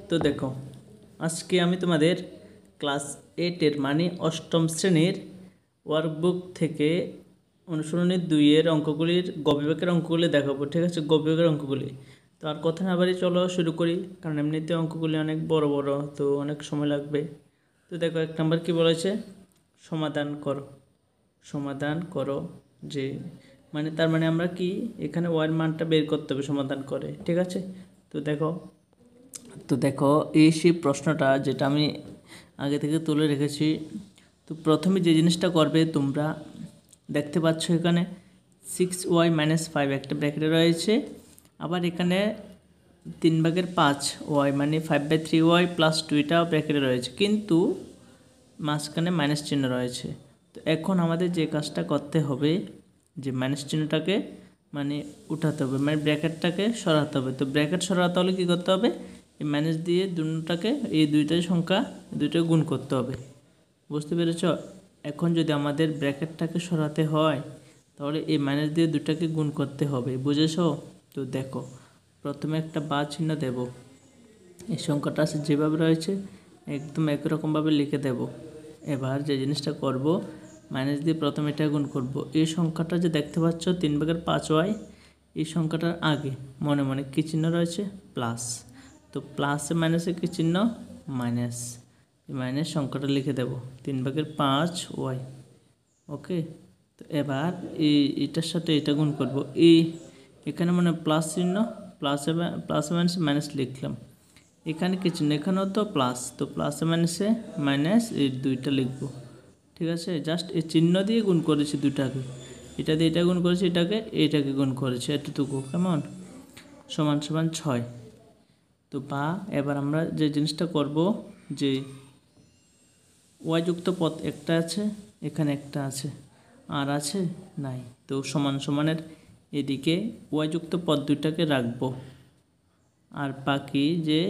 তো দেখো, আজকে আমি তোমাদের ক্লাস 8-এর মানে অষ্টম শ্রেণীর ওয়ার্কবুক থেকে অনুশীলনী 2-এর অঙ্কগুলির গ বিভাগের অঙ্কগুলি দেখাবো। ঠিক আছে, গ বিভাগের অঙ্কগুলি। তো আর কথা না বাড়ি চলো শুরু করি, কারণ এমনিতে অঙ্কগুলি অনেক বড় বড়, তো অনেক সময় লাগবে। তো দেখো, 1 নম্বর কী বলেছে, সমাধান করো। সমাধান করো যে মানে তার মানে আমরা কি এখানে ওয়ার মানটা বের করতে হবে সমাধান করে। ঠিক আছে, তো দেখো এই সেই প্রশ্নটা যেটা আমি আগে থেকে তুলে রেখেছি। তো প্রথমে যে জিনিসটা করবে, তোমরা দেখতে পাচ্ছ এখানে 6y - 5 একটা ব্র্যাকেটে রয়েছে, আবার এখানে 3/5y মানে 5/3y + 2টা ব্র্যাকেটে রয়েছে, কিন্তু মাঝখানে মাইনাস চিহ্ন রয়েছে। তো এখন আমাদের যে কাজটা করতে হবে, যে মাইনাস চিহ্নটাকে মানে উঠাতে হবে, মানে ব্র্যাকেটটাকে সরাতে হবে। তো ব্র্যাকেট সরাতে হলে কী করতে হবে, এই মাইনাস দিয়ে দুটোটাকে, এই দুইটাই সংখ্যা দুইটা গুণ করতে হবে। বুঝতে পেরেছ? এখন যদি আমাদের ব্র্যাকেটটাকে সরাতে হয়, তাহলে এই মাইনাস দিয়ে দুটাকে গুণ করতে হবে। বুঝেছো? তো দেখো, প্রথমে একটা বা চিহ্ন দেব, এই সংখ্যাটা যেভাবে রয়েছে একদম একই রকমভাবে লিখে দেব। এবার যে জিনিসটা করব, মাইনাস দিয়ে প্রথমে এটা গুণ করব। এই সংখ্যাটা যে দেখতে পাচ্ছ 3/5y, এই সংখ্যাটার আগে মনে মনে কী চিহ্ন রয়েছে, প্লাস। তো প্লাসে মাইনাসে কী চিহ্ন, মাইনাস। এই মাইনাস সংখ্যাটা লিখে দেব 3/5y। ওকে, তো এবার এটার সাথে এটা গুণ করব। এখানে মানে প্লাস চিহ্ন, প্লাসে মাইনাসে মাইনাস লিখলাম। এখানে কী চিহ্ন, এখানেও তো প্লাস, তো প্লাসে মাইনাসে মাইনাস, এই দুইটা লিখব। ঠিক আছে, জাস্ট এই চিহ্ন দিয়ে গুণ করেছি দুটাকে, এটা দিয়ে এটা গুণ করেছি, এইটাকে গুণ করেছি, এতটুকু। কেমন? সমান সমান 6। তো বা এবার আমরা যে জিনিসটা করব, যে ওয়াই যুক্ত পদ একটা আছে, এখানে একটা আছে, আর আছে নাই। তো সমান সমানের এদিকে ওয়াই যুক্ত পদ দুইটাকে রাখবো, আর বাকি যে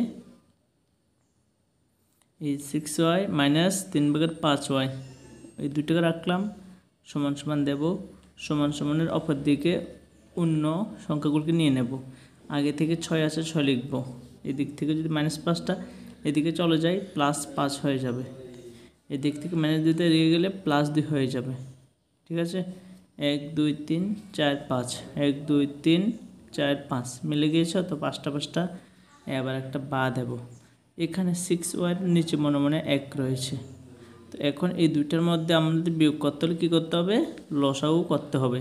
এই 6y - 3/5y এই দুইটাকে রাখলাম, সমান সমান দেব। সমান সমানের অপর দিকে অন্য সংখ্যাগুলোকে নিয়ে নেব। আগে থেকে 6 আছে, 6 লিখব। এদিক থেকে যদি -5টা এদিকে চলে যায়, +5 হয়ে যাবে। এদিক থেকে -2টা এদিকে গেলে +2 হয়ে যাবে। ঠিক আছে, 1 2 3 4 5, 1 2 3 4 5 মিলে গিয়েছে। তো 5টা এবার একটা বা দেব। এখানে 6y নিচে মনে মনে 1 রয়েছে। তো এখন এই দুইটার মধ্যে আমাদের বিয়োগ করতে হলে কী করতে হবে, লসাগু করতে হবে।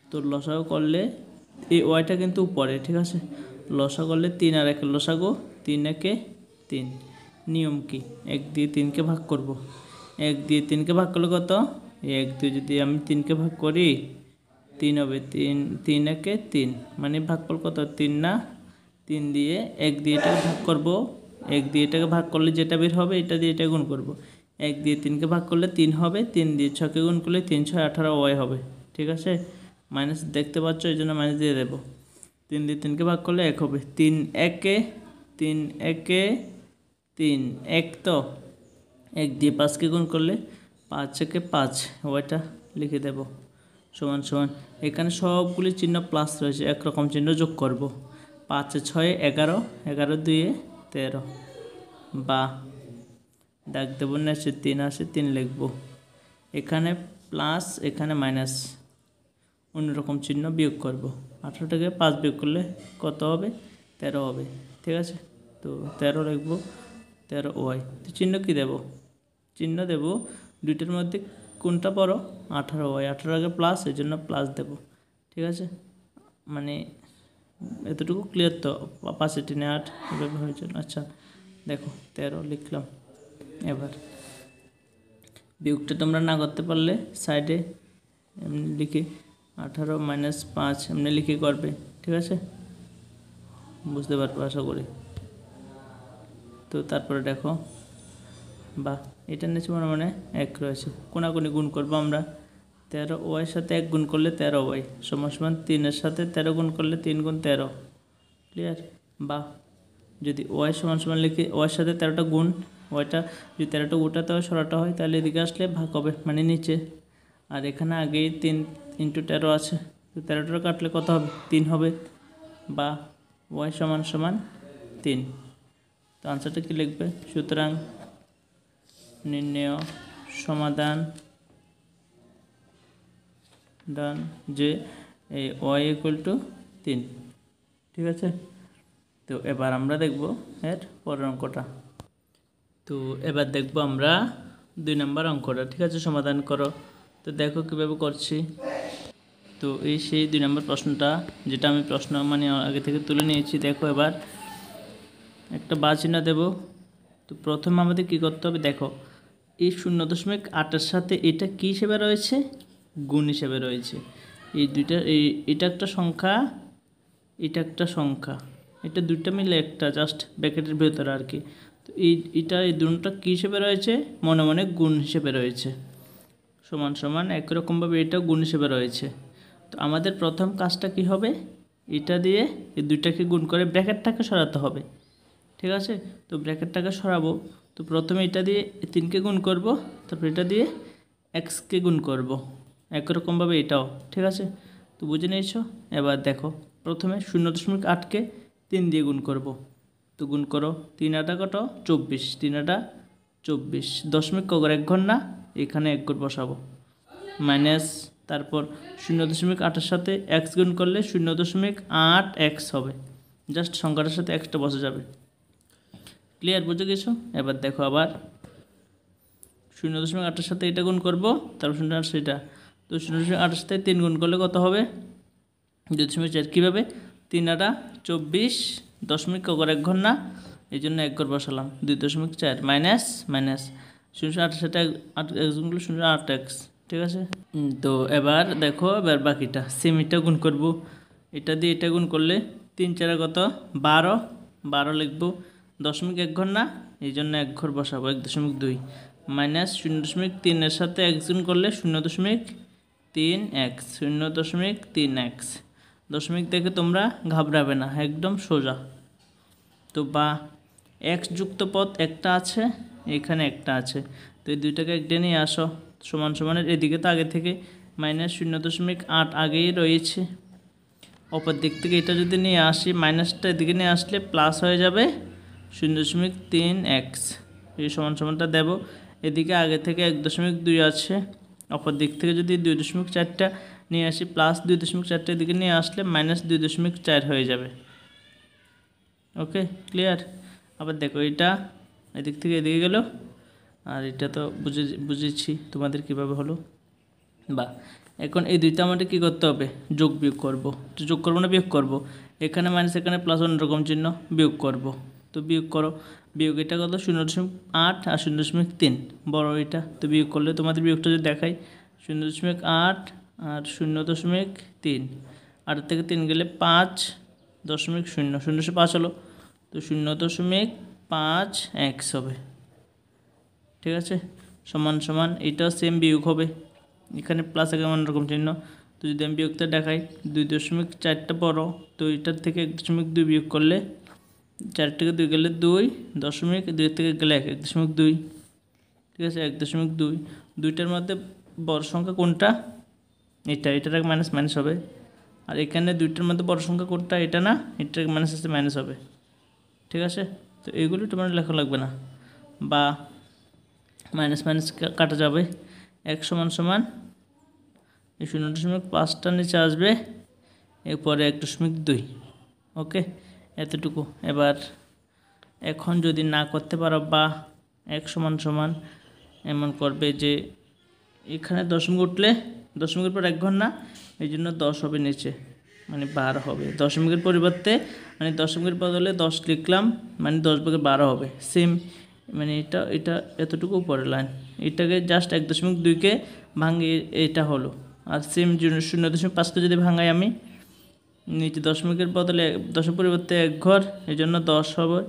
তো লসাগু করলে এই ওয়াইটা কিন্তু উপরে, ঠিক আছে, লসাগু করলে 3 আর 1 লসাগু, 3 1 3। নিয়ম কি, 1 দিয়ে 3কে ভাগ করব। 1 দিয়ে 3কে ভাগ করলে কত, 1 দিয়ে যদি আমি 3কে ভাগ করি 3 হবে। 3 1 3 মানে ভাগফল কত, 3 না? 3 দিয়ে 1 দিয়ে এটাকে ভাগ করব। 1 দিয়ে এটাকে ভাগ করলে যেটা বের হবে, এটা দিয়ে এটা গুণ করব। 1 দিয়ে 3কে ভাগ করলে 3 হবে, 3 দিয়ে 6কে গুণ করলে 3 6 18 ওয়াই হবে। ঠিক আছে, মাইনাস দেখতে পাচ্ছ, এই জন্য মাইনাস দিয়ে দেবো। 3 দিয়ে 3কে ভাগ করলে 1 হবে। 3 1 3 1 3 1, তো 1 দিয়ে 5কে গুণ করলে 5 1 5 ওয়াইটা লিখে দেব। সমান সমান এখানে সবগুলি চিহ্ন প্লাস রয়েছে, একরকম চিহ্ন যোগ করব। 5 6 11, 11 2 13, বা দাগ দেবো না, 3 আসে 3 লিখব। এখানে প্লাস, এখানে মাইনাস, অন্যরকম চিহ্ন বিয়োগ করব। 18 থেকে 5 বিয়োগ করলে কত হবে, 13 হবে। ঠিক আছে, তো 13 লিখব, 13 ওয়াই। তো চিহ্ন কী দেব, চিহ্ন দেব দুইটার মধ্যে কোনটা বড়, 18 ওয়াই। 18 আগে প্লাস, এই জন্য প্লাস দেব। ঠিক আছে, মানে এতটুকু ক্লিয়ার তো? 5 3 8 এভাবে হয়েছে। আচ্ছা দেখো, 13 লিখলাম। এবার বিয়োগটা তোমরা না করতে পারলে সাইডে এমনি লিখে 18 - 5 এমনি লিখে করবে। ঠিক আছে, বুঝতে পারবো আশা করি। তো তারপরে দেখো, বা এটার নিচে মনে মনে 1 রয়েছে, কোনাকুনি গুণ করবো আমরা। 13 ওয়াইয়ের সাথে 1 গুণ করলে 13 ওয়াই, সমান সমান 3-এর সাথে 13 গুণ করলে 3 গুণ 13। ক্লিয়ার? বা যদি ওয়াই সমান সমান লিখে ওয়াইয়ের সাথে 13টা গুণ, ওয়াইটা যদি 13টা উঠাতে হয় সরাটা হয়, তাহলে এদিকে আসলে ভাগ হবে, মানে নিচে। আর এখানে আগেই 3 × 13 আছে, তো 13টা কাটলে কত হবে, 3 হবে। বা ওয়াই সমান সমান 3। তো আনসারটা কী লিখবে? সুতরাং নির্ণেয় সমাধান যে এই y = 3। ঠিক আছে, তো এবার আমরা দেখব এর পরের অঙ্কটা। তো এবার দেখব আমরা 2 নম্বর অঙ্কটা। ঠিক আছে, সমাধান করো। তো দেখো কীভাবে করছি। তো এই সেই 2 নম্বর প্রশ্নটা, যেটা আমি প্রশ্ন মানে আগে থেকে তুলে নিয়েছি। দেখো এবার একটা বা চিহ্ন দেব। তো প্রথমে আমাদের কি করতে হবে? দেখো এই 0.8-এর সাথে এটা কী হিসেবে রয়েছে? গুণ হিসেবে রয়েছে। এই দুইটা এটা একটা সংখ্যা, এটা একটা সংখ্যা, এটা দুইটা মিলে একটা জাস্ট ব্র্যাকেটের ভেতরে আর কি। তো এই দুটোটা কী হিসেবে রয়েছে? মনে মনে গুণ হিসেবে রয়েছে। সমান সমান একই রকমভাবে এটাও গুণ হিসেবে রয়েছে। তো আমাদের প্রথম কাজটা কি হবে? এটা দিয়ে এই দুইটাকে গুণ করে ব্র্যাকেটটাকে সরাতে হবে। ঠিক আছে, তো ব্র্যাকেটটাকে সরাবো। তো প্রথমে এটা দিয়ে 3কে গুণ করব, তারপর এটা দিয়ে xকে গুণ করব, একই রকমভাবে এটাও। ঠিক আছে, তো বুঝে নিয়েছো? এবার দেখো প্রথমে 0.8কে 3 দিয়ে গুণ করব। তো গুণ করো, 3 আটা কত? 24, 3 আটা 24, দশমিক কগর 1 ঘর না, এখানে 1 ঘর বসাবো, মাইনাস তারপর 0.8-এর সাথে x গুণ করলে 0.8x হবে। জাস্ট সংখ্যাটার সাথে xটা বসে যাবে। ক্লিয়ার? বুঝে গেছো? এবার দেখো আবার 0.8-এর সাথে এটা গুণ করব, তারপর 0.8 সেটা। তো 0.8-এর সাথে 3 গুণ করলে কত হবে? 2.4। কীভাবে? 3 আটা 24, দশমিক কগর 1 ঘর না, এই জন্য 1 ঘর বসালাম, 2.4 মাইনাস 0.8-এর সাথে 8 গুণ করলে 0.8x। ঠিক আছে, তো এবার দেখো এবার বাকিটা সেম এটা গুণ করব। এটা দিয়ে এটা গুণ করলে 3 4 কত? 12, 12 লিখবো, দশমিক 1 ঘর না, এই জন্য 1 ঘর বসাবো, 1.2 মাইনাস 0.3-এর সাথে x গুণ করলে 0.3x, 0.3x। দশমিক দেখে তোমরা ঘাবড়াবে না, একদম সোজা। তো বা x যুক্ত পদ একটা আছে, এখানে একটা আছে, তো এই দুইটাকে একটা নিয়ে আসো। সমান সমানের এদিকে তো আগে থেকে মাইনাস 0.8 আগেই রয়েছে, অপর দিক থেকে এটা যদি নিয়ে আসি, মাইনাসটা এদিকে নিয়ে আসলে প্লাস হয়ে যাবে 0.3x। এই সমান সমানটা দেব, এদিকে আগে থেকে 1.2 আছে, অপর দিক থেকে যদি 2.4টা নিয়ে আসি, প্লাস 2.4টা এদিকে নিয়ে আসলে মাইনাস 2.4 হয়ে যাবে। ওকে, ক্লিয়ার? আবার দেখো এটা এদিক থেকে এদিকে গেল, আর এটা তো বুঝেছি তোমাদের কীভাবে হলো। বা এখন এই দুইটা আমাদের কী করতে হবে? যোগ বিয়োগ করব। তো যোগ করবো না বিয়োগ করব? এখানে মাইনাস এখানে প্লাস অন্যরকম চিহ্ন, বিয়োগ করব। তো বিয়োগ করো, বিয়োগ এটা কত? 0.8 আর 0.3 বড় এটা, তো বিয়োগ করলে তোমাদের বিয়োগটা যদি দেখাই 0.8 আর 0.3, 8 থেকে 3 গেলে 5.0, 0.5 হলো, তো 0.5x হবে। ঠিক আছে, সমান সমান এটাও সেম বিয়োগ হবে, এখানে প্লাস এখানে অন্যরকম চিহ্ন। তো যদি আমি বিয়োগটা দেখাই, 2.4টা বড়, তো এটার থেকে 1.2 বিয়োগ করলে 4 থেকে 2 গেলে 2.2 থেকে গেলে 1.2। ঠিক আছে, 1.2, দুইটার মধ্যে বড় সংখ্যা কোনটা? এটার মাইনাস মাইনাস হবে। আর এখানে দুইটার মধ্যে বড় সংখ্যা কোনটা? এটা না, এটার মাইনাস আসতে মাইনাস হবে। ঠিক আছে, তো এগুলো তোমার লেখা লাগবে না, বা মাইনাস মাইনাস কাটা যাবে। 1 সমান সমান এই 0.5টা নিচে আসবে, এরপরে 1.2। ওকে, এতটুকু। এবার এখন যদি না করতে পারো, বা 1 সমান সমান এমন করবে যে এখানে দশমিক উঠলে দশমিকের পর 1 ঘর না, এই জন্য 10 হবে নিচে, মানে 12 হবে। দশমিকের পরিবর্তে মানে দশমিকের বদলে 10 লিখলাম, মানে 10/12 হবে। সেম মানে এটা এতটুকু উপরের লাইন, এটাকে জাস্ট 1.2কে ভাঙিয়ে এটা হলো। আর সেম 0.5কে যদি ভাঙাই আমি, নিচে দশমিকের বদলে 10-এর পরিবর্তে 1 ঘর, এই জন্য 10 হবে,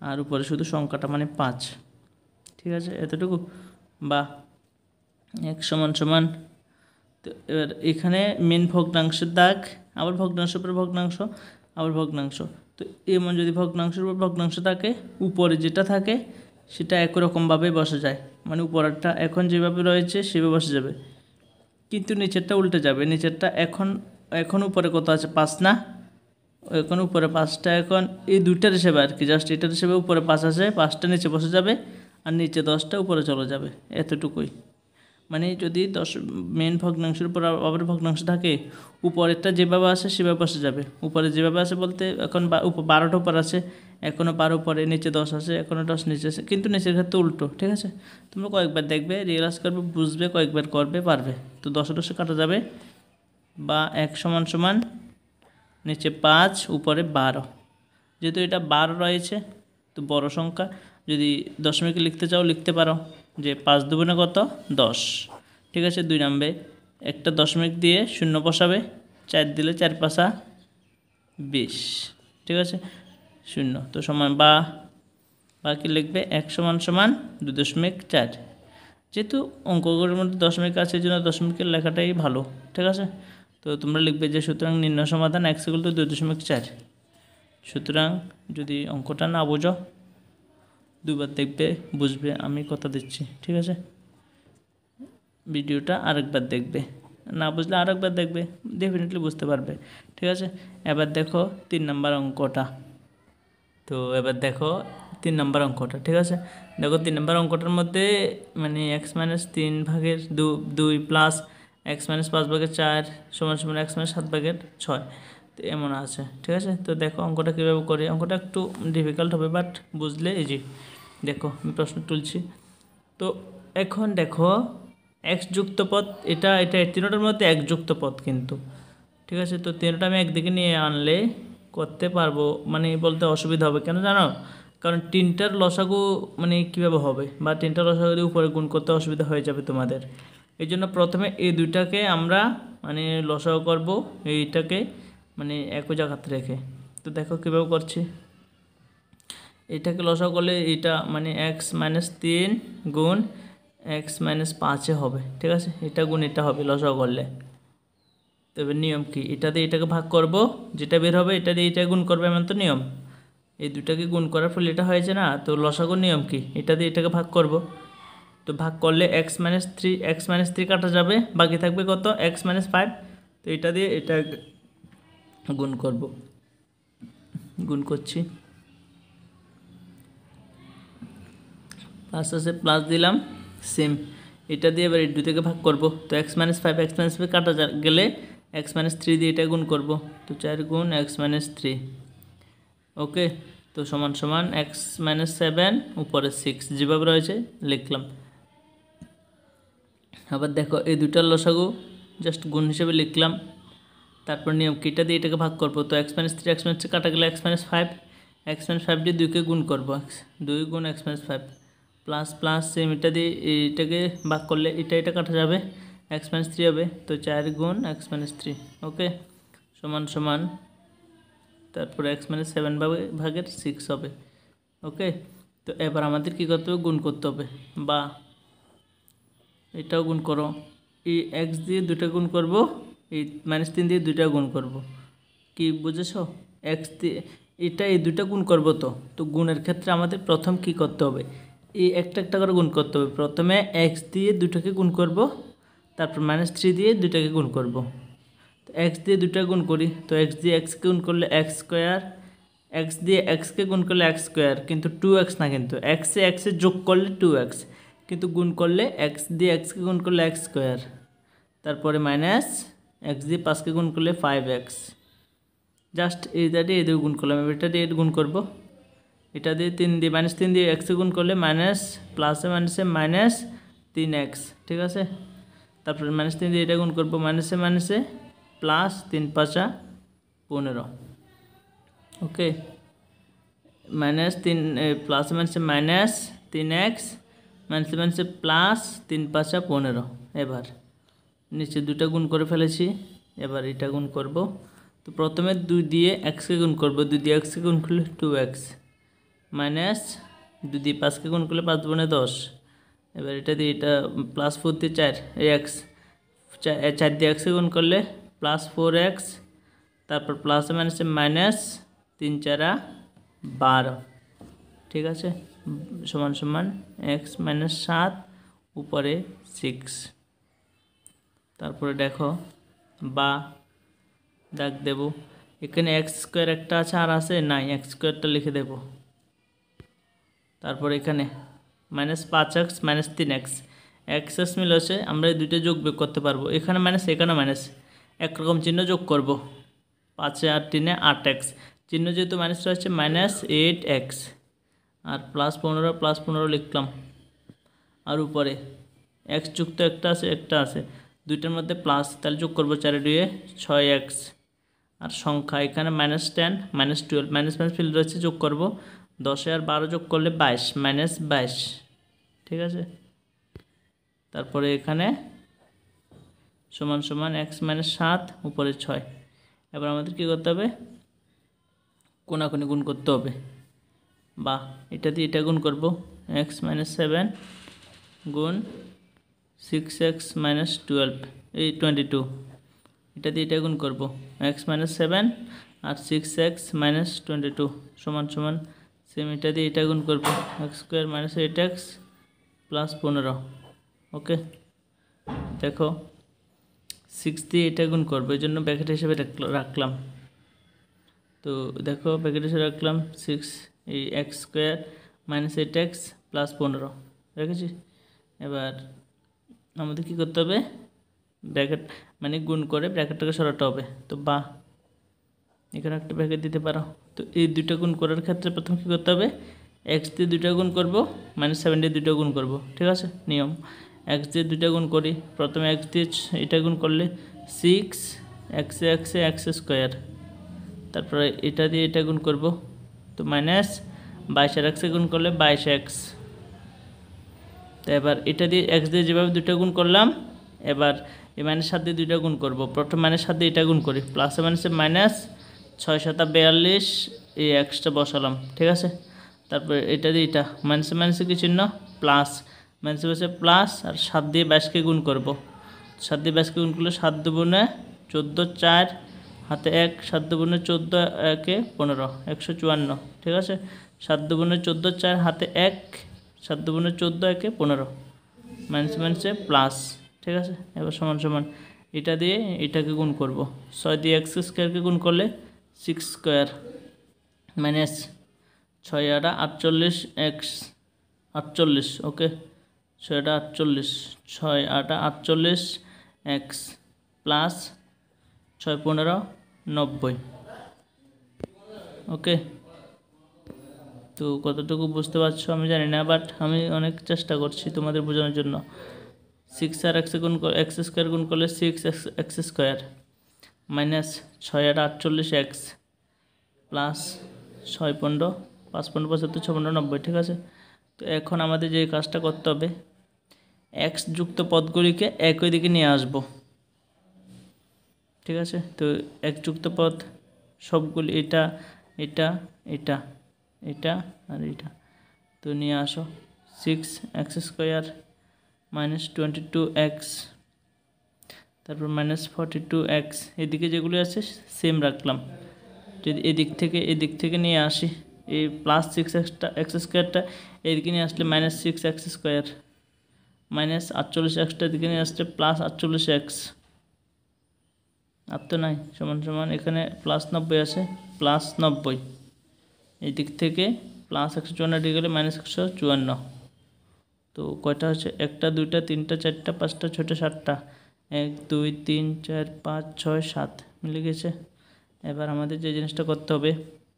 আর উপরে শুধু সংখ্যাটা মানে 5। ঠিক আছে, এতটুকু। বা 1 সমান সমান, তো এবার এখানে মেন ভগ্নাংশের দাগ, আবার ভগ্নাংশের উপরে ভগ্নাংশ, আবার ভগ্নাংশ। তো এমন যদি ভগ্নাংশের উপর ভগ্নাংশ থাকে, উপরে যেটা থাকে সেটা একই রকমভাবে বসে যায়, মানে উপরেরটা এখন যেভাবে রয়েছে সেভাবে বসে যাবে, কিন্তু নিচেরটা উল্টে যাবে। নিচেরটা এখন উপরে কত আছে? 5 না, এখন উপরে 5টা, এখন এই দুইটার হিসেবে আর কি, জাস্ট এটার হিসেবে উপরে 5 আছে, 5টা নিচে বসে যাবে আর নিচে 10টা উপরে চলে যাবে, এতটুকুই। মানে যদি মেন ভগ্নাংশের উপর আবার ভগ্নাংশ থাকে, উপরেরটা যেভাবে আসে সেভাবে বসে যাবে। উপরে যেভাবে আসে বলতে এখন 12টা উপর আছে, এখনও 12 উপরে, নিচে 10 আছে, এখনও 10 নিচে আছে, কিন্তু নিচের ক্ষেত্রে উল্টো। ঠিক আছে, তোমরা কয়েকবার দেখবে, রিয়েলাইজ করবে, বুঝবে, কয়েকবার করবে, পারবে। তো 10 কাটা যাবে, বা 1 সমান সমান নিচে 5 উপরে 12। যেহেতু এটা 12 রয়েছে, তো বড় সংখ্যা, যদি দশমিকে লিখতে চাও লিখতে পারো যে 5 দুগুণে কত, 10। ঠিক আছে, 2 নামবে, একটা দশমিক দিয়ে শূন্য বসাবে, 4 দিলে 4 পাশা 20। ঠিক আছে, 0 তো সমান বাকি লিখবে 1 সমান সমান 2.4। যেহেতু অঙ্কগুলোর মধ্যে দশমিক আছে, এই জন্য দশমিকের লেখাটাই ভালো। ঠিক আছে, তো তোমরা লিখবে যে সুতরাং নির্ণয় সমাধান x = 2.4। সুতরাং যদি অঙ্কটা না বোঝো, দুবার দেখবে, বুঝবে, আমি কথা দিচ্ছি। ঠিক আছে, ভিডিওটা আরেকবার দেখবে, না বুঝলে আরেকবার দেখবে, ডেফিনেটলি বুঝতে পারবে। ঠিক আছে, এবার দেখো 3 নম্বর অঙ্কটা। তো এবার দেখো 3 নম্বর অঙ্কটা। ঠিক আছে, দেখো 3 নম্বর অঙ্কটার মধ্যে মানে x-3 ভাগের 2 প্লাস x-5 ভাগের 4 সমান সমান x-7 ভাগের 6, তো এমন আছে। ঠিক আছে, তো দেখো অঙ্কটা কীভাবে করি। অঙ্কটা একটু ডিফিকাল্ট হবে, বাট বুঝলে ইজি। দেখো আমি প্রশ্ন তুলছি। তো এখন দেখো এক্স যুক্ত পদ, এটা তিনটার মধ্যে এক যুক্ত পদ কিন্তু। ঠিক আছে, তো তিনটা আমি একদিকে নিয়ে আনলে করতে পারবো, মানে বলতে অসুবিধা হবে, কেন জানো? কারণ 3টার লসাগু মানে কীভাবে হবে, বা 3টার লসাগু দিয়ে উপরে গুণ করতে অসুবিধা হয়ে যাবে তোমাদের। এই জন্য প্রথমে এই দুইটাকে আমরা মানে লসাগু করব, এইটাকে মানে একই জায়গাতে রেখে। তো দেখো কীভাবে করছি। এটাকে লসাগু করলে এটা মানে x-3 গুণ x-5 হবে। ঠিক আছে, এটা গুণ এটা হবে লসাগু করলে। তবে নিয়ম কি, এটা দিয়ে এটাকে ভাগ করব, যেটা বের হবে এটা দিয়ে এটা গুণ করবে, এমন তো নিয়ম। এই দুটাকে গুণ করার ফলে এটা হয়েছে না, তো লসাগুর নিয়ম কি, এটা দিয়ে এটাকে ভাগ করব। তো ভাগ করলে x-3 কাটা যাবে, বাকি থাকবে কত, x-5। তো এটা দিয়ে এটা গুণ করব, গুণ করছি, প্লাস আছে, প্লাস দিলাম, সেম। এটা দিয়ে এবার এই 2 থেকে ভাগ করব, তো x-5 কাটা গেলে x-3 দিয়ে এটা গুণ করব, তো 4 গুণ x-3। ওকে, তো সমান সমান x-7 উপরে 6, যেভাবে রয়েছে লিখলাম। আবার দেখো এই দুটার লসাগু জাস্ট গুণ হিসেবে লিখলাম। তারপর নিয়ম কিটা দিয়ে এটাকে ভাগ করব, তো x-3 কাটা গেলে x-5 দিয়ে 2কে গুণ করব, 2 গুণ x-5 প্লাস প্লাস সেম, এটা দিয়ে এইটাকে ভাগ করলে এটা কাটা যাবে, x-3 হবে, তো 4 গুণ x-3। ওকে, সমান সমান তারপরে x-7 ভাগের 6 হবে। ওকে, তো এবার আমাদের কী করতে হবে, গুণ করতে হবে, বা এটাও গুণ করো, এই x দিয়ে 2টা গুণ করব, এই -3 দিয়ে 2টা গুণ করব। কি বুঝেছ? x দিয়ে এই 2টা গুণ করব, তো গুণের ক্ষেত্রে আমাদের প্রথম কি করতে হবে, এই একটা করে গুণ করতে হবে। প্রথমে x দিয়ে 2টাকে গুণ করব, তারপর -3 দিয়ে 2টাকে গুণ করব। তো x দিয়ে 2টা গুণ করি, তো x দিয়ে x কে গুণ করলে x², x দিয়ে x কে গুণ করলে x², কিন্তু 2x না, কিন্তু x এ যোগ করলে 2x, কিন্তু গুণ করলে x দিয়ে x কে গুণ করলে x², তারপরে মাইনাস x দিয়ে 5কে গুণ করলে 5x। জাস্ট এইটা দিয়ে এদের গুণ করলাম, এটা দিয়ে গুণ করব, এটা দিয়ে 3 দিয়ে -3 দিয়ে x গুণ করলে মাইনাস প্লাসে মাইনাসে -3x। ঠিক আছে, তারপরে -3 দিয়ে এটা গুণ করব, মাইনাসে প্লাস 3 5 15। ওকে, -3 প্লাসে মাইনাসে -3x, মাইনাসে প্লাস 3 5 15। এবার নিচে 2টা গুণ করে ফেলেছি, এবার এটা গুণ করব। তো প্রথমে 2 দিয়ে x-কে গুণ করব, 2 দিয়ে x-কে গুণ করলে 2x, মাইনাস 2 দিয়ে 5কে গুণ করলে 5 × 10। এবার এটা দিয়ে এটা প্লাস 4 দিয়ে 4 x, 4 দিয়ে x-কে গুণ করলে প্লাস 4x, তারপর প্লাসে মাইনাসে -3 4 12। ঠিক আছে, সমান সমান x-7 উপরে 6। তারপরে দেখো বা দাগ দেব, এখানে এক্স স্কোয়ার একটা আছে আর আছে নাই, এক্স স্কোয়ারটা লিখে দেব। তারপর এখানে -5x -3x এক্স এক্স মিল হচ্ছে, আমরা এই দুইটা যোগ বিয়োগ করতে পারবো। এখানে মাইনাস এখানে মাইনাস, একরকম চিহ্ন যোগ করব। 5 আর 3 8x, চিহ্ন যেহেতু মাইনাস হচ্ছে -8x, আর +15 লিখলাম। আর উপরে x যুক্ত একটা আছে, দুইটার মধ্যে প্লাস, তাহলে যোগ করবো 4 2 6x। আর সংখ্যা এখানে -10 -12 মাইনাস মাইনাস ফিল রয়েছে, যোগ করব। 10 আর 12 যোগ করলে 22 -22, ঠিক আছে। তারপরে এখানে সমান সমান x - 7 উপরে 6। এবার আমাদের কী করতে হবে, কোনাকুনি গুণ করতে হবে, বা এটা দিয়ে এটা গুণ করব। x - 7 গুণ 6x - 12 এই 22, এটা দিয়ে এটা গুণ করব। x - 7 আর 6x - 22 সমান সমান সেম, এটা দিয়ে এটা গুণ করব। x² - 8x + 15। ওকে, দেখো 6 দিয়ে এটা গুণ করবো, এই জন্য ব্র্যাকেট হিসেবে রাখলাম। তো দেখো ব্র্যাকেট হিসেবে রাখলাম 6 এই x² - 8x + 15 রেখেছি। এবার আমাদের কী করতে হবে, ব্র্যাকেট মানে গুণ করে ব্র্যাকেটটাকে সরাতে হবে। তো বা এখানে একটা ব্র্যাকেট দিতে পারো। তো এই দুইটা গুণ করার ক্ষেত্রে প্রথম কী করতে হবে, x দিয়ে দুইটা গুণ করব, -7 দিয়ে দুইটা গুণ করব, ঠিক আছে নিয়ম। x দিয়ে দুইটা গুণ করি, প্রথমে x দিয়ে এটা গুণ করলে 6 x² তারপরে এটা দিয়ে এটা গুণ করব, তো -22 আর x গুণ করলে 22x। তো এবার এটা দিয়ে x দিয়ে যেভাবে দুইটা গুণ করলাম, এবার এই -7 দিয়ে দুইটা গুণ করব। প্রথম -7 দিয়ে এটা গুণ করি, প্লাসে মাইনাসে -6 × 7 = 42, এই এক্সটা বসালাম, ঠিক আছে। তারপরে এটা দিয়ে এটা মাইনাসে মাইনাসে কি চিহ্ন, প্লাস, মাইনাসে মাইনাসে প্লাস, আর 7 দিয়ে 22কে গুণ করব। 7 দিয়ে 22কে গুণ করলে 7 × 2 = 14, 4 হাতে 1, 7 × 2 = 14, 1 × 15 154, ঠিক আছে। 7 × 2 = 14, 4 হাতে 1, 7 × 2 = 14, 1 × 15 মাইনাসে মাইনাসে প্লাস, ঠিক আছে। এবার সমান সমান এটা দিয়ে এটাকে গুণ করব। 6 দিয়ে x² গুণ করলে 6² মাইনাস 6 × 8 = 48, x 48, ওকে 6 × 8 = 48, 6 × 8 = 48, x প্লাস 6 × 15 = 90, ওকে। তো কতটুকু বুঝতে পারছো আমি জানি না, বাট আমি অনেক চেষ্টা করছি তোমাদের বোঝানোর জন্য। 6 আর x² গুণ করলে 6x² মাইনাস 6 × 8 = 48, x প্লাস 6 × 15 5 × 15 = 75, 6 × 15 = 90, ঠিক আছে। তো এখন আমাদের যে কাজটা করতে হবে, x যুক্ত পদগুলিকে একই দিকে নিয়ে আসব, ঠিক আছে। তো x যুক্ত পদ সবগুলি এটা এটা এটা এটা আর এটা, তো নিয়ে আসো। 6x² - 22x তারপর -42x, এদিকে যেগুলি আছে সেম রাখলাম। যদি এদিক থেকে নিয়ে আসি, এই +6x² এদিকে নিয়ে আসলে -6x² -48xটা দিকে নিয়ে আসলে +48x, আর তো নাই, সমান সমান এখানে +90 আছে, +90 এই দিক থেকে +154 দিকে গেলে -154। তো কয়টা হচ্ছে, 1টা 2টা 3টা 4টা 5টা 6টা 7টা, 1 2 3 4 5 6 7 মিলে গেছে। এবার আমাদের যে জিনিসটা করতে হবে,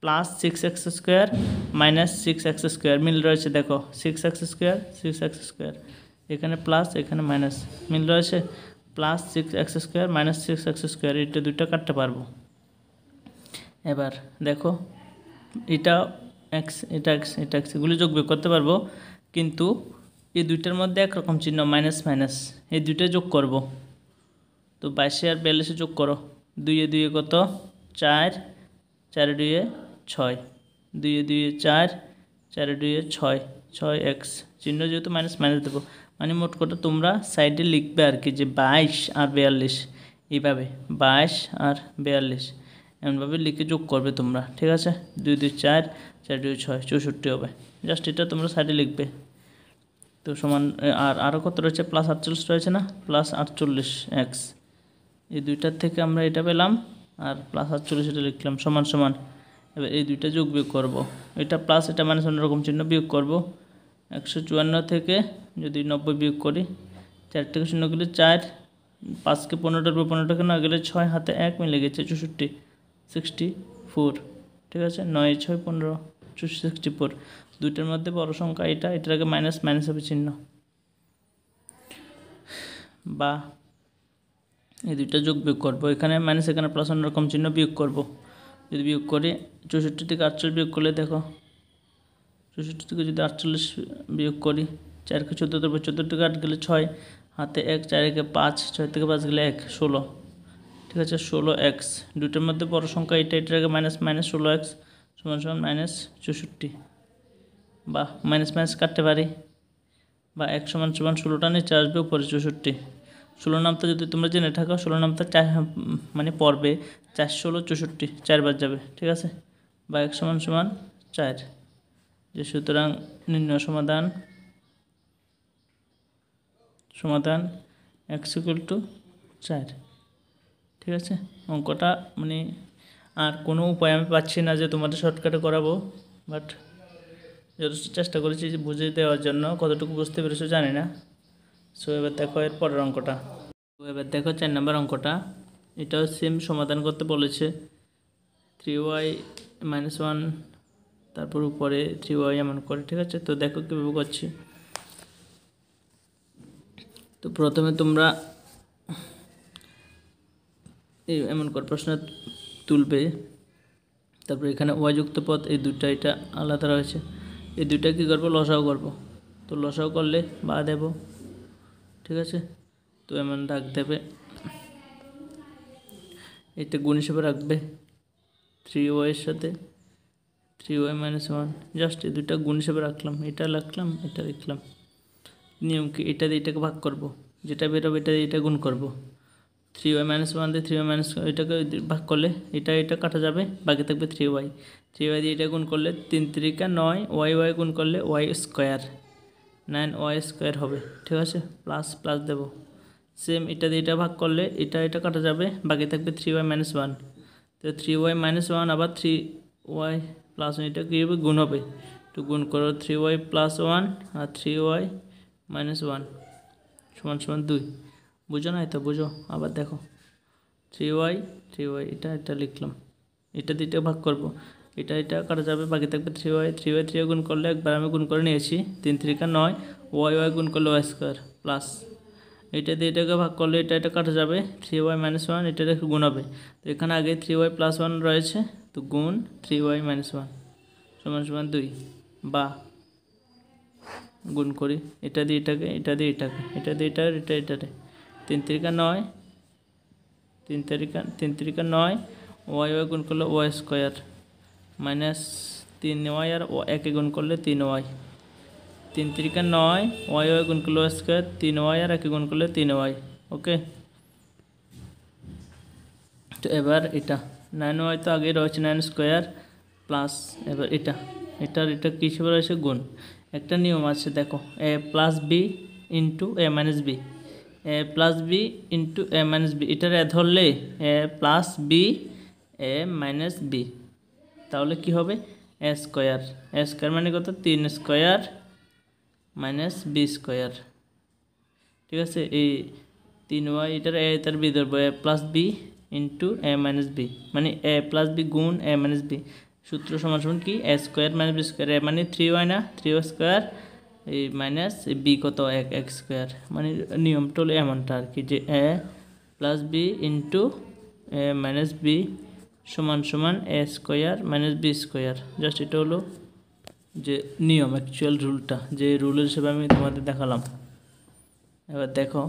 +6x² - 6x² মিল রয়েছে, দেখো 6x², 6x², এখানে প্লাস এখানে মাইনাস মিল রয়েছে। +6x² - 6x², এটা দুইটা কাটতে পারবো। এবার দেখো এটা x এটা x এটা x, এগুলি যোগ বিয়োগ করতে পারবো, কিন্তু এই দুইটার মধ্যে একরকম চিহ্ন মাইনাস মাইনাস, এই দুইটা যোগ করব। তো 22 আর 42 যোগ করো, 2 এ 2 কত 4, 4 এ 2 6, 2 এ 2 4, 4 এ 2 6, 6x, চিহ্ন যেহেতু মাইনাস মাইনাস দেবো, মানে মোট কথা তোমরা সাইডে লিখবে আর কি, যে 22 আর 42 এইভাবে, 22 আর 42 এমনভাবে লিখে যোগ করবে তোমরা, ঠিক আছে। 2 2 4, 4 2 6, 64 হবে। জাস্ট এটা তোমরা সাইডে লিখবে। তো সমান, আর আরও কত রয়েছে, +48 রয়েছে না, +48x, এই দুইটার থেকে আমরা এটা পেলাম আর প্লাস 48 এটা লিখলাম সমান সমান। এবার এই দুইটা যোগ বিয়োগ করব, এটা প্লাস এটা মাইনাস অন্যরকম চিহ্ন বিয়োগ করব। 154 থেকে যদি 90 বিয়োগ করি, 4 থেকে 0 গেলে 4, 5কে 15টার উপর 15টাকে না গেলে 6, হাতে 1 মিলে গেছে 64, 64। ঠিক আছে, 9 6 15, 64। দুইটার মধ্যে বড় সংখ্যা এটা, এটার আগে মাইনাস, মাইনাস হবে চিহ্ন। বা এই দুইটা যোগ বিয়োগ করবো, এখানে মাইনাস এখানে প্লাস অন্যরকম চিহ্ন বিয়োগ করব। যদি বিয়োগ করি 64 থেকে 48 বিয়োগ করলে দেখো, 64 থেকে যদি 48 বিয়োগ করি, 4কে 14 দেবো, 14 থেকে 8 গেলে 6, হাতে 1, 4 একে 5, 6 থেকে 5 গেলে 1, 16। ঠিক আছে, 16x। দুইটার মধ্যে বড় সংখ্যা এটা, এটার আগে মাইনাস, মাইনাস 16x সমান সমান মাইনাস 64। বা মাইনাস মাইনাস কাটতে পারি, বা 1 সমান সমান 16টা নিচে আসবে, উপরে 64। 16 নামটা যদি তোমরা জেনে থাকো, 16 নামটা 4 মানে পড়বে 4 16 64, 4 বার যাবে। ঠিক আছে, বা 1 সমান সমান 4। যে সুতরাং নির্ণয় সমাধান x = 4। ঠিক আছে, অঙ্কটা মানে আর কোনো উপায় আমি পাচ্ছি না যে তোমাদের শর্টকাটে করাবো, বাট যথেষ্ট চেষ্টা করেছি যে বুঝিয়ে দেওয়ার জন্য। কতটুকু বুঝতে পেরেছো জানি না। সো এবার দেখো এর পরের অঙ্কটা। তো এবার দেখো 4 নম্বর অঙ্কটা, এটাও সেম সমাধান করতে বলেছে। 3y - 1, তারপর উপরে 3y এমন করে। ঠিক আছে, তো দেখো কীভাবে করছি। তো প্রথমে তোমরা এই এমন করে প্রশ্ন তুলবে, তারপর এখানে ওয়াই যুক্ত পদ এই দুইটা, এটা আলাদা রয়েছে, এই দুইটা কী করবো, লসাও করব। তো লসাও করলে বা দেব। ঠিক আছে, তো এমন দাগ দেবে, এটা গুণ হিসেবে রাখবে 3y এর সাথে 3y - 1, জাস্ট এই দুইটা গুণ হিসেবে রাখলাম, এটা রাখলাম, এটা লিখলাম। নিয়ম কি, এটা দিয়ে এটাকে ভাগ করব, যেটা বেরোবে এটা দিয়ে এটা গুণ করব। 3y - 1 দিয়ে 3y - এটাকে ভাগ করলে এটা কাটা যাবে, বাকি থাকবে 3y। 3y দিয়ে এটা গুণ করলে 3 3 9, y গুণ করলে y স্কোয়ার, 9y² হবে। ঠিক আছে, প্লাস প্লাস দেব। সেম এটা দিয়ে এটা ভাগ করলে এটা কাটা যাবে, বাকি থাকবে 3y - 1। তো 3y - 1 আবার 3y + 1, এটা কী হবে, গুণ হবে। তো গুণ করো 3y + 1 আর 3y - 1 সমান সমান 2। বুঝো না? তো বুঝো, আবার দেখো 3y এটা লিখলাম, এটা দিয়ে এটা ভাগ করব, এটা কাটা যাবে, বাকি থাকবে 3y। 3 গুণ করলে একবার আমি গুণ করে নিয়েছি, 3 3 9, y গুণ করলে y² প্লাস এটা দিয়ে এটাকে ভাগ করলে এটা কাটা যাবে, 3y - 1 এটা দেখে গুণ হবে। তো এখানে আগে 3y + 1 রয়েছে, তো গুণ 3y - 1 সমান সমান 2। বা গুণ করি এটা দিয়ে এটাকে, এটা দিয়ে এটাকে, এটা দিয়ে এটারে 3 3 9, 3 3 9, y গুণ করলে y² মাইনাস 3y আর 1 গুণ করলে 3y। 3 3 9, y গুণ করলে y², 3y আর 1 গুণ করলে 3y। ওকে, তো এবার এটা 9y তো আগে রয়েছে 9² প্লাস, এবার এটা কী হিসেবে রয়েছে, গুণ। একটা নিয়ম আছে দেখো, a + b * a - b, a + b * a - b, এটার ধরলে a + b a - b, তাহলে কি হবে, a² মানে কত, 3² - b²। ঠিক আছে, এই 3y এটার a তার b ধরবো, a + b * a - b, মানে a + b গুণ a - b। সূত্র সমান সমান কি, a² - b², a মানে 3y না, 3y² এই মাইনাস b কত, 1 x²। মানে নিয়মটা হলো এমনটা আর কি, যে a + b * a - b সমান সমান a² - b²। জাস্ট এটা হলো যে নিয়ম, অ্যাকচুয়াল রুলটা, যে রুলের হিসেবে আমি তোমাদের দেখালাম। এবার দেখো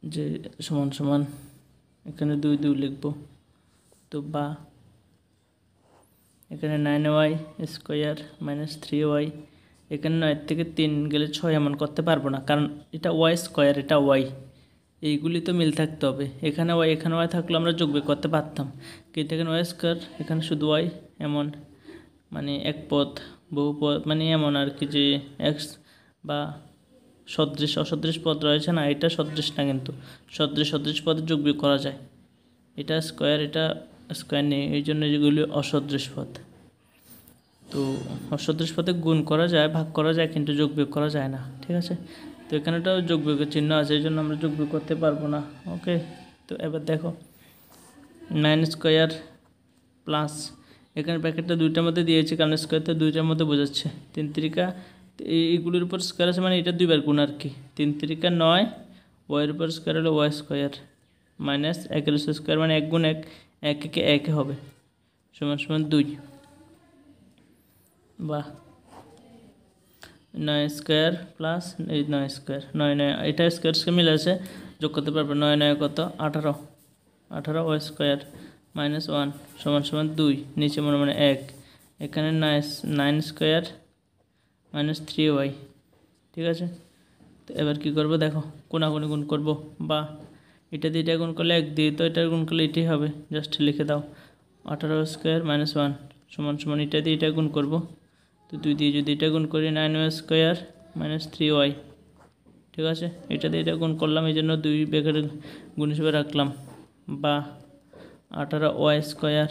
যে সমান সমান এখানে 2 2 লিখব, তো বা এখানে 9y² - 3y, এখানে 9 থেকে 3 গেলে 6 এমন করতে পারবো না, কারণ এটা y², এটা y, এইগুলি তো মিল থাকতে হবে। এখানে y থাকলে আমরা যোগ বিয়োগ করতে পারতাম, কিন্তু এখানে y², এখানে শুধু y, এমন মানে এক পদ বহু পদ, মানে এমন আর কি, যে x বা সদৃশ অসদৃশ পদ রয়েছে না, এটা সদৃশ না, কিন্তু সদৃশ পদে যোগ বিয়োগ করা যায়। এটা স্কোয়ার নেই, এই জন্য যেগুলি অসদৃশ পদ। তো অসদৃশ পদে গুণ করা যায়, ভাগ করা যায়, কিন্তু যোগ বিয়োগ করা যায় না, ঠিক আছে। তো এখানেটাও যোগ বিয়োগের চিহ্ন আছে, এই জন্য আমরা যোগ বিয়োগ করতে পারবো না। ওকে, তো এবার দেখো 9 স্কোয়ার প্লাস, এখানে ব্র্যাকেটটা দুইটার মধ্যে দিয়েছি কারণ স্কোয়ার তো দুইটার মধ্যে বোঝাচ্ছে। 3 তিরিকা এইগুলির উপর স্কোয়ার আছে মানে এটা দুইবার গুণ আর কি। 3 তিরিকা 9, ওয়াইয়ের উপর স্কোয়ার হলো ওয়াই স্কোয়ার মাইনাস 1 স্কোয়ার মানে 1 গুণ 1, 1 একে 1 হবে সমান সমান 2। বা 9 স্কোয়ার প্লাস এই 9 স্কোয়ার 9 এটা স্কোয়ার মিলে আছে, যোগ করতে পারবো। 9 9 কত 18 ওয়াই স্কোয়ার মাইনাস 1 সমান সমান 2, নিচে মনে মনে 1। এখানে 9 স্কোয়ার মাইনাস 3y, ঠিক আছে। তো এবার কী করবো দেখো, কোনাকুনি গুণ করবো, বা এটা দিয়ে এটা গুণ করলে 1 দিয়ে, তো এটা গুণ করলে এটাই হবে, জাস্ট লিখে দাও 18 স্কোয়ার মাইনাস 1 সমান সমান এটা দিয়ে এটা গুণ করবো। তো 2 দিয়ে যদি এটা গুণ করি 9y স্কোয়ার মাইনাস 3y, ঠিক আছে। এটা দিয়ে এটা গুণ করলাম, এই জন্য 2 ব্র্যাকেটে গুণ হিসেবে রাখলাম। বা 18y স্কোয়ার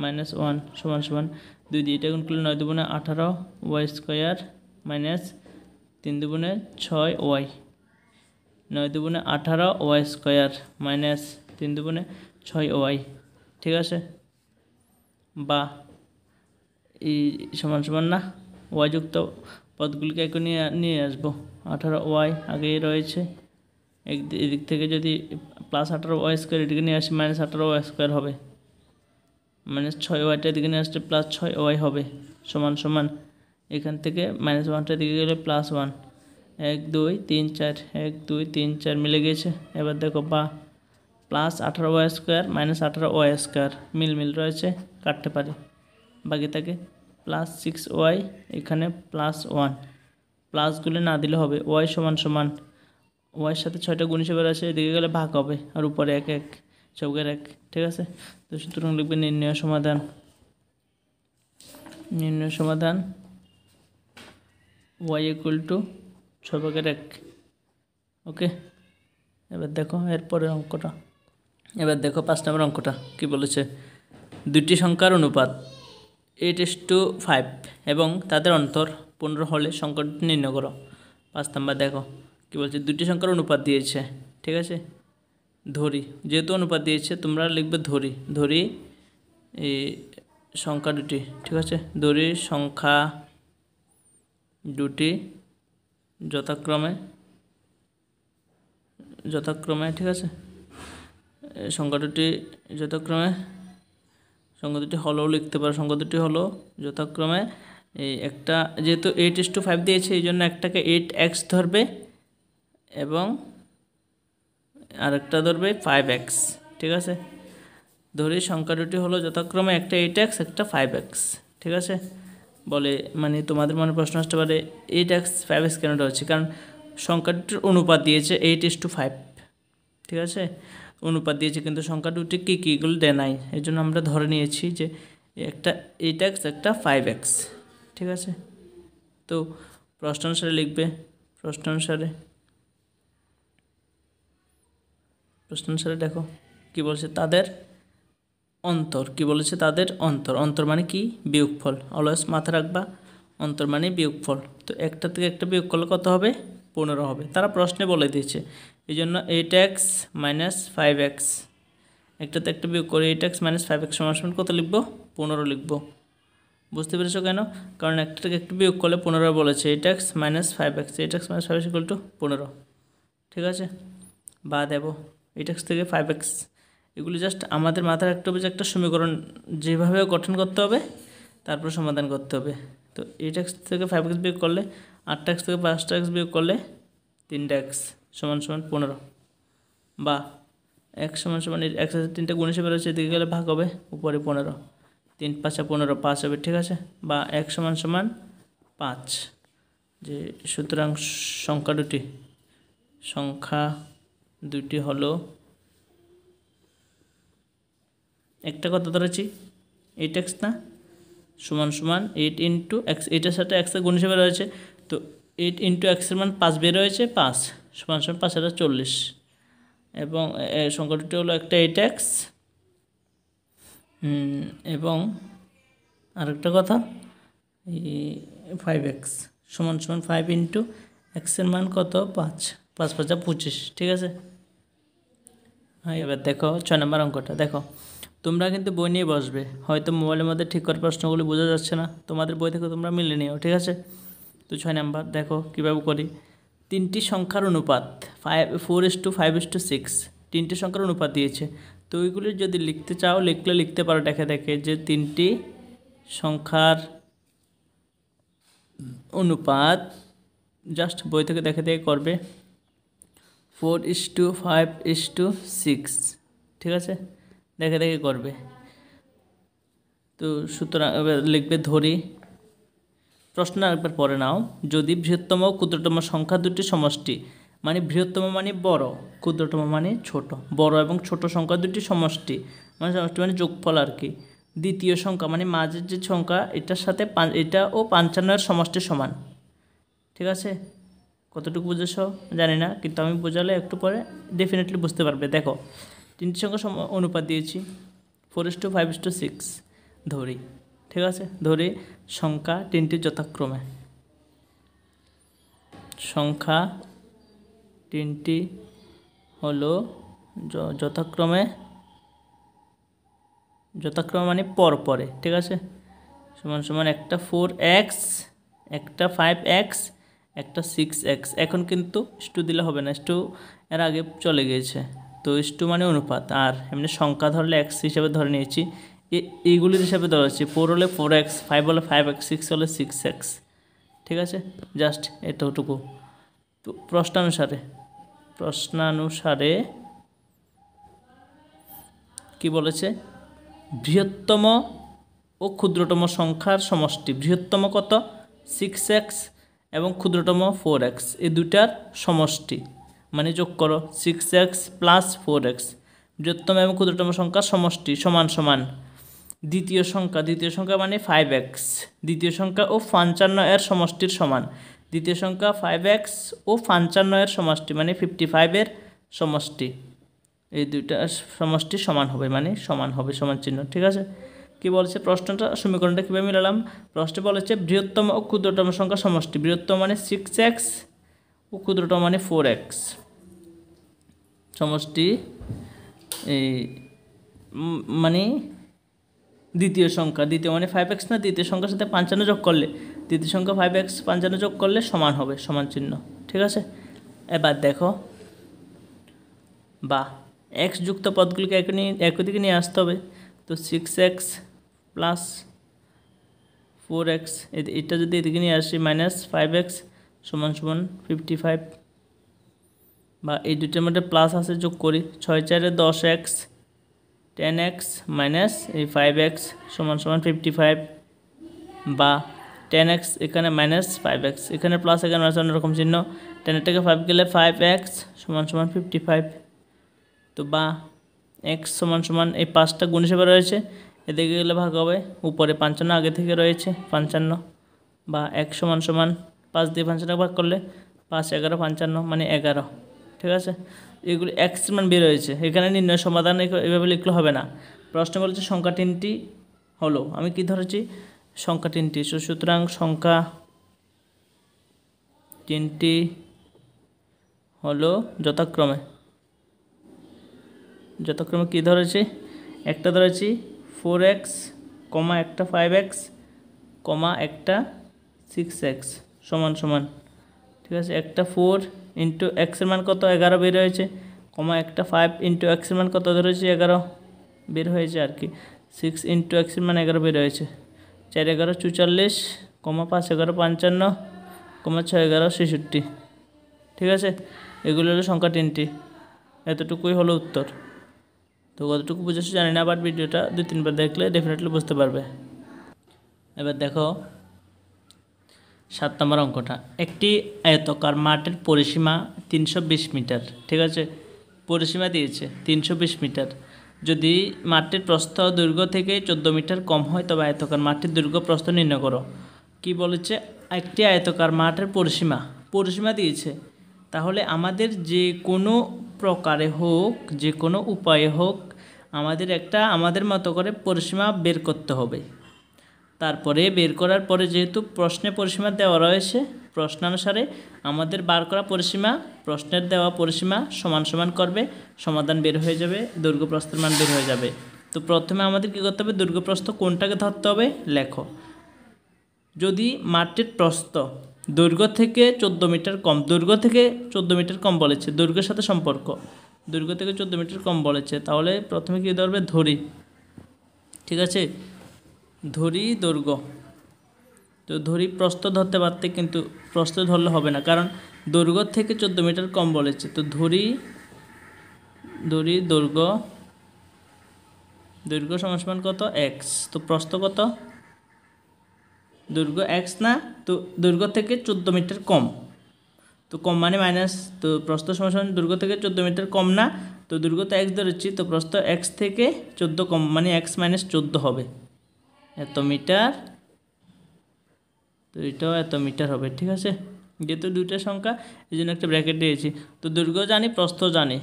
মাইনাস 1 সমান সমান 2 দিয়ে এটা গুণ করলে 9 দুগুণে 18y স্কোয়ার মাইনাস 3 দুগুণে 6y, 9 দুগুণে 18y স্কোয়ার মাইনাস 3 দুগুণে 6y, ঠিক আছে। বা এই সমান সমান না, ওয়াই যুক্ত পদগুলিকে একই নিয়ে আসবো। 18y আগেই রয়েছে, এদিক থেকে যদি প্লাস 18y স্কোয়ার এদিকে নিয়ে আসি মাইনাস 18y স্কোয়ার হবে, মাইনাস 6yটা এদিকে নিয়ে আসলে প্লাস 6y হবে সমান সমান এখান থেকে মাইনাস 1টা দিকে গেলে প্লাস 1, 1 2 3 4, 1 2 3 4 মিলে গিয়েছে। এবার দেখো বা plus 18y square minus 18y square মিল রয়েছে, কাটতে পারে, বাকি থাকে প্লাস 6y, এখানে প্লাস 1, প্লাসগুলো না দিলে হবে ওয়াই সমান সমান ওয়াইয়ের সাথে 6টা গুণ হিসেবে আছে, এদিকে গেলে ভাগ হবে, আর উপরে 1 1 চৌকের 1, ঠিক আছে। তো সুতরাং লিখবে নির্ণয় সমাধান ওয়াই ইকুয়াল টু 6/1। ওকে, এবার দেখো এরপরের অঙ্কটা। এবার দেখো 5 নম্বর অঙ্কটা কি বলেছে, দুটি সংখ্যার অনুপাত 8:5 এবং তাদের অন্তর 15 হলে সংখ্যাটি নির্ণয় করো। 5 নম্বর দেখো কী বলছে, দুটি সংখ্যার অনুপাত দিয়েছে, ঠিক আছে। ধরি, যেহেতু অনুপাত দিয়েছে তোমরা লিখবে ধরি এই সংখ্যা দুটি, ঠিক আছে। ধরি সংখ্যা দুটি যথাক্রমে, ঠিক আছে। সংখ্যা দুটি হলেও লিখতে পারো, সংখ্যা দুটি হলো যথাক্রমে এই একটা, যেহেতু 8:5 দিয়েছে এই জন্য একটাকে 8x ধরবে এবং আরেকটা ধরবে 5x, ঠিক আছে। ধরি সংখ্যা দুটি হলো যথাক্রমে একটা 8x একটা 5x, ঠিক আছে। বলে মানে তোমাদের মনে প্রশ্ন আসতে পারে 8x 5x কেন হচ্ছে, কারণ সংখ্যা দুটির অনুপাত দিয়েছে 8:5, ঠিক আছে। অনুপাত দিয়েছে কিন্তু সংখ্যা দুটি কী এগুলো দেয় নাই, এই জন্য আমরা ধরে নিয়েছি যে একটা 8x একটা 5x, ঠিক আছে। তো প্রশ্ন অনুসারে লিখবে, প্রশ্ন অনুসারে দেখো কি বলছে, তাদের অন্তর মানে কি, বিয়োগফল, অলওয়েজ মাথা রাখবা, অন্তর মানে বিয়োগফল। তো একটা থেকে একটা বিয়োগ করলে কত হবে, 15 হবে, তারা প্রশ্নে বলে দিয়েছে, এই জন্য 8x মাইনাস 5x, একটাতে একটা বিয়োগ করে 8x মাইনাস 5x সমান কত লিখবো, 15 লিখবো। বুঝতে পেরেছো কেন, কারণ একটা থেকে একটা বিয়োগ করলে 15 বলেছে, 8x minus 5x, 8x minus 5x equal to 15, ঠিক আছে। বা দেবো 8x থেকে 5x, এগুলি জাস্ট আমাদের মাথায় রাখতে হবে যে একটা সমীকরণ যেভাবে গঠন করতে হবে তারপর সমাধান করতে হবে। তো 8x থেকে 5x বিয়োগ করলে 8x থেকে 5x বিয়োগ করলে 3x সমান 15, বা x সমান x আছে 3টা গুণ হিসেবে রয়েছে, এদিকে গেলে ভাগ হবে, উপরে 15, 3 5 15 5 হবে, ঠিক আছে। বা x সমান 5, যে সুতরাং সংখ্যা দুটি হলো, একটা কত ধরেছি 8x না, সমান 8 ইন্টু x, এটার সাথে x এর গুণ হিসেবে রয়েছে, তো 8 ইন্টু এক্সের মান 5 বের হয়েছে, 5 সমান সমান 5 হাজার 40, এবং সংখ্যা দুটি হলো একটা 8x এবং আরেকটা কথা এই 5x সমান সমান 5 ইন্টু এক্সের মান কত, 5, 5 5 25, ঠিক আছে। হ্যাঁ, এবার দেখো 6 নম্বর অঙ্কটা। দেখো তোমরা কিন্তু বই নিয়ে বসবে, হয়তো মোবাইলের মধ্যে ঠিক করে প্রশ্নগুলো বোঝা যাচ্ছে না, তোমাদের বই থেকে তোমরা মিলে নিও, ঠিক আছে। তো 6 নাম্বার দেখো কীভাবে করি। তিনটি সংখ্যার অনুপাত 4:5:6, তিনটি সংখ্যার অনুপাত দিয়েছে। তো ওইগুলি যদি লিখতে চাও লিখতে পারো দেখে দেখে যে তিনটি সংখ্যার অনুপাত জাস্ট বই থেকে দেখে দেখে করবে 4:5:6, ঠিক আছে, দেখে দেখে করবে। তো সুতরাং এবার লিখবে ধরি, প্রশ্ন একবার পড়ে নাও, যদি বৃহত্তম ও ক্ষুদ্রতম সংখ্যা দুটি সমষ্টি, মানে বৃহত্তম মানে বড়, ক্ষুদ্রতম মানে ছোট, বড় এবং ছোট সংখ্যা দুটি সমষ্টি মানে যোগফল আর কি, দ্বিতীয় সংখ্যা মানে মাঝের যে সংখ্যা এটার সাথে এটা ও 55 সমষ্টি সমান, ঠিক আছে। কতটুকু বুঝেছ জানি না, কিন্তু আমি বোঝালে একটু পরে ডেফিনেটলি বুঝতে পারবে। দেখো তিনটি সংখ্যা অনুপাত দিয়েছি 4:5:6 ধরি, ঠিক আছে। ধরি সংখ্যা তিনটি যথাক্রমে, সংখ্যা তিনটি হলো যথাক্রমে মানে পরে, ঠিক আছে, সমান সমান একটা 4x, একটা 5x, একটা 6x। এখন কিন্তু স্টু দিলে হবে না, স্টু এর আগে চলে গিয়েছে, তো স্টু মানে অনুপাত, আর এমনি সংখ্যা ধরলে এক্স হিসাবে ধরে নিয়েছি, এইগুলির হিসাবে ধরেছি। 4 হলে 4x, 5 হলে 5x, 6 হলে 6x, ঠিক আছে। জাস্ট এতটুকু। তো প্রশ্নানুসারে কি বলেছে, বৃহত্তম ও ক্ষুদ্রতম সংখ্যার সমষ্টি, বৃহত্তম কত 6x এবং ক্ষুদ্রতম 4x, এই দুটার সমষ্টি মানে যোগ করো 6x প্লাস 4x, বৃহত্তম এবং ক্ষুদ্রতম সংখ্যার সমষ্টি সমান সমান দ্বিতীয় সংখ্যা মানে 5x, দ্বিতীয় সংখ্যা ও 55 এর সমষ্টির সমান, দ্বিতীয় সংখ্যা 5x ও 55 এর সমষ্টি মানে 55 এর সমষ্টি, এই দুইটা সমষ্টি সমান হবে মানে সমান হবে সমান চিহ্ন, ঠিক আছে। কি বলছে প্রশ্নটা, সমীকরণটা কীভাবে মিলালাম, প্রশ্নে বলেছে বৃহত্তম ও ক্ষুদ্রতম সংখ্যা সমষ্টি, বৃহত্তম মানে 6x ও ক্ষুদ্রতম মানে 4x, সমষ্টি এই মানে দ্বিতীয় মানে 5x না, দ্বিতীয় সংখ্যার সাথে 55 যোগ করলে, দ্বিতীয় সংখ্যা 5x 55 যোগ করলে সমান হবে সমান চিহ্ন, ঠিক আছে। এবার দেখো বা এক্স যুক্ত পদগুলিকে একই দিকে নিয়ে আসতে হবে। তো 6x প্লাস 4x, এটা যদি এদিকে নিয়ে আসি মাইনাস 5x সমান সমান 55, বা এই দুইটার মধ্যে প্লাস আছে যোগ করি, 6 4 10x, 10x মাইনাস এই 5x সমান সমান 55, বা 10x এখানে মাইনাস 5x, এখানে প্লাস এখানে মাইনাস অন্যরকম চিহ্ন, 10 থেকে 5 গেলে 5x সমান সমান 55। তো বা x সমান সমান এই 5টা গুণ হিসেবে রয়েছে, এদিকে গেলে ভাগ হবে, উপরে 55 আগে থেকে রয়েছে 55, বা x সমান সমান 5 দিয়ে 55 ভাগ করলে 5 11 55 মানে 11, ঠিক আছে। এগুলি x মান বের হয়েছে, এখানে নির্ণয় সমাধান এভাবে লিখলে হবে না। প্রশ্ন বলেছে সংখ্যা তিনটি হলো, আমি কি ধরেছি সংখ্যা তিনটি, সুতরাং সংখ্যা তিনটি হলো যথাক্রমে কি ধরেছি, একটা ধরেছি 4x, একটা 5x, একটা 6x সমান সমান, ঠিক আছে। একটা 4 ইন্টু এক্সের মান কত 11 বের হয়েছে, একটা 5 ইন্টু এক্সের মান কত ধরেছি 11 বের হয়েছে আর কি, 6 ইন্টু এক্সের মান 11 বের হয়েছে, 4 11 44, 5 11 55, 6 11 66, ঠিক আছে। এগুলো হলো সংখ্যা তিনটি, এতটুকুই হলো উত্তর। তো কতটুকু বুঝেছো জানি না, বাট ভিডিওটা 2-3 বার দেখলে ডেফিনেটলি বুঝতে পারবে। এবার দেখো 7 নম্বর অঙ্কটা, একটি আয়তকার মাঠের পরিসীমা 320 মিটার, ঠিক আছে, পরিসীমা দিয়েছে 320 মিটার। যদি মাঠের প্রস্থ দৈর্ঘ্য থেকে 14 মিটার কম হয় তবে আয়তকার মাঠের দৈর্ঘ্য প্রস্থ নির্ণয় করো। কি বলেছে, একটি আয়তাকার মাঠের পরিসীমা দিয়েছে। তাহলে আমাদের যে কোনো প্রকারে হোক, যে কোনো উপায়ে হোক, আমাদের মতো করে পরিসীমা বের করতে হবে। তারপরে বের করার পরে যেহেতু প্রশ্নে পরিসীমা দেওয়া রয়েছে, প্রশ্নানুসারে আমাদের বার করা পরিসীমা প্রশ্নের দেওয়া পরিসীমা সমান সমান করবে, সমাধান বের হয়ে যাবে, দৈর্ঘ্য প্রস্থের মান বের হয়ে যাবে। তো প্রথমে আমাদের কী করতে হবে, দৈর্ঘ্য প্রস্থ কোনটাকে ধরতে হবে লেখো। যদি মাঠটির প্রস্থ দৈর্ঘ্য থেকে 14 মিটার কম, দৈর্ঘ্য থেকে 14 মিটার কম বলেছে, দৈর্ঘ্যের সাথে সম্পর্ক, দৈর্ঘ্য থেকে 14 মিটার কম বলেছে, তাহলে প্রথমে কী ধরবে, ধরি। ঠিক আছে, ধরি দৈর্ঘ্য। তো ধরি প্রস্থ ধরতে পারতে, কিন্তু প্রস্থ ধরলে হবে না, কারণ দৈর্ঘ্য থেকে 14 মিটার কম বলেছে। তো ধরি দৈর্ঘ্য সমান সমান কত, এক্স। তো প্রস্থ কত, দৈর্ঘ্য এক্স না, তো দৈর্ঘ্য থেকে 14 মিটার কম, তো কম মানে মাইনাস, তো প্রস্থ সমান সমান দৈর্ঘ্য থেকে 14 মিটার কম না, তো দৈর্ঘ্য তো এক্স ধরেছি, তো প্রস্থ এক্স থেকে 14 কম মানে এক্স মাইনাস 14 হবে, এত মিটার। তো এটাও এত মিটার হবে। ঠিক আছে, যেহেতু দুইটা সংখ্যা এই জন্য একটা ব্র্যাকেট দিয়েছি। তো দৈর্ঘ্য জানি, প্রস্থ জানি।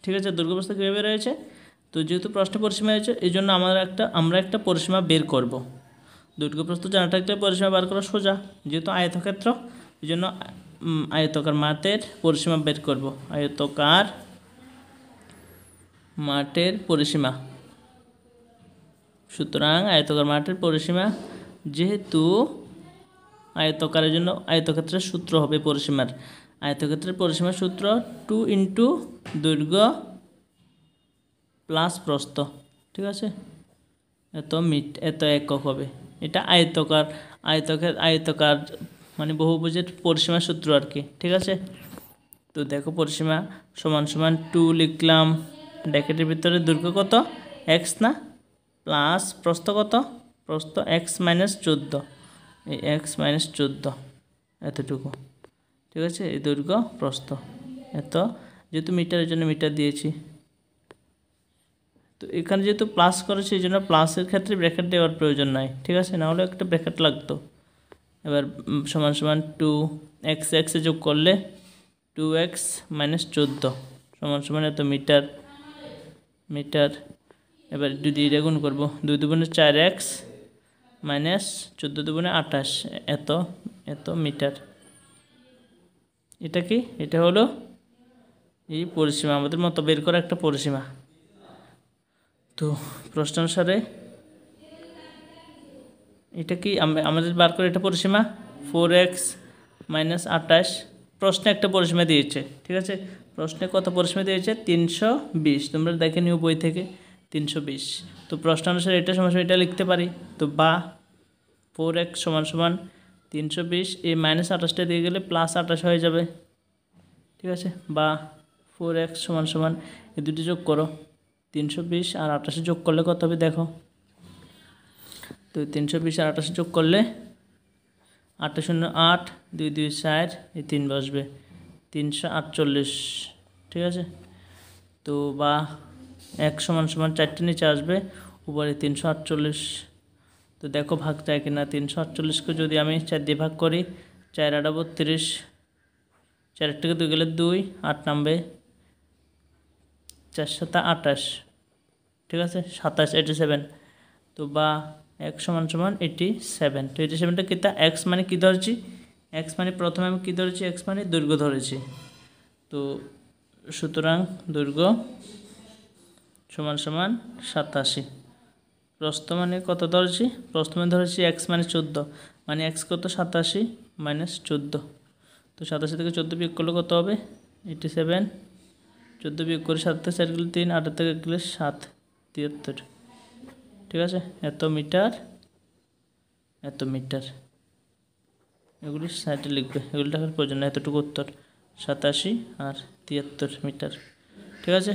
ঠিক আছে, দৈর্ঘ্য প্রস্থ কীভাবে রয়েছে, তো যেহেতু প্রশ্নে পরিসীমা হয়েছে এই জন্য আমরা একটা পরিসীমা বের করব। দৈর্ঘ্য প্রস্থ জানাটা একটা পরিসীমা বার করা সোজা, যেহেতু আয়তক্ষেত্র এই জন্য আয়তকার মাঠের পরিসীমা বের করব। আয়তকার মাঠের পরিসীমা, সুতরাং আয়তকার মাঠের পরিসীমা, যেহেতু আয়তকারের জন্য আয়তক্ষেত্রের সূত্র হবে পরিসীমার, আয়তক্ষেত্রের পরিসীমার সূত্র 2 ইন্টু দৈর্ঘ্য প্লাস প্রস্থ। ঠিক আছে, এত একক হবে। এটা আয়তকার মানে বহুভুজের পরিসীমার সূত্র আর কি। ঠিক আছে, তো দেখো পরিসীমা সমান সমান 2 লিখলাম, ব্র্যাকেটের ভিতরে দৈর্ঘ্য কত, এক্স না, প্লাস প্রস্থ কত, প্রস্থ এক্স মাইনাস 14, এই এক্স মাইনাস 14 এতটুকু। ঠিক আছে, এই দৈর্ঘ্য প্রস্থ এত, যেহেতু মিটারের জন্য মিটার দিয়েছি। তো এখানে যেহেতু প্লাস করেছি এই জন্য প্লাসের ক্ষেত্রে ব্র্যাকেট দেওয়ার প্রয়োজন নাই। ঠিক আছে, নাহলে একটা ব্র্যাকেট লাগতো। এবার সমান সমান 2 এক্স এক্সে যোগ করলে 2x মাইনাস 14 সমান সমান এত মিটার। এবার যদি এটা গুণ করবো, 2 দুগুণে 4x মাইনাস 14 দুগুণে 28 এত মিটার। এটা কি, এটা হলো এই পরিসীমা, আমাদের মতো বের করা একটা পরিসীমা। তো প্রশ্নানুসারে এটা কি আমাদের বার করে এটা পরিসীমা 4x মাইনাস 28, প্রশ্নে একটা পরিসীমা দিয়েছে। ঠিক আছে, প্রশ্নে কত পরিসীমা দিয়েছে, 320, তোমরা দেখে নিও বই থেকে 320। তো প্রশ্নানুসারে এটা সমান এটা লিখতে পারি, তো বা 4x সমান সমান 320, এই মাইনাস 28টা দিয়ে গেলে প্লাস 28 হয়ে যাবে। ঠিক আছে, বা 4x সমান সমান এই দুটি যোগ করো, 320 আর 28 যোগ করলে কত হবে দেখো, তো 320 আর 28 যোগ করলে 8 শূন্য 8, 2 2 4, এই 3 বসবে, 348। ঠিক আছে, তো বা 1 সমান সমান 4টে নিচে আসবে, উপরে 348। তো দেখো ভাগ যায় কিনা, 348কে যদি আমি 4 দিয়ে ভাগ করি, 4 8 32, 4 থেকে 2 গেলে 2, 8 নামবে, 4 7 28। ঠিক আছে, 27 87। তো বা 1 সমান সমান 87। তো 87টা কিতা, এক্স মানে কী ধরেছি, এক্স মানে প্রথমে আমি কী ধরেছি, এক্স মানে দৈর্ঘ্য ধরেছি। তো সুতরাং দৈর্ঘ্য সমান সমান 87। প্রস্থ মানে কত ধরেছি, প্রস্থ মানে ধরেছি এক্স মানে 14, মানে এক্স কত, 87 মাইনাস 14। তো 87 থেকে 14 বিয়োগ করলে কত হবে, 87, 14 বিয়োগ করে 7 থেকে 4 গেলে 3, 8 থেকে গেলে 7, 73। ঠিক আছে, এত মিটার এগুলি সাইডে লিখবে, এগুলি দেখার প্রয়োজন না, এতটুকু উত্তর 87 আর 73 মিটার। ঠিক আছে।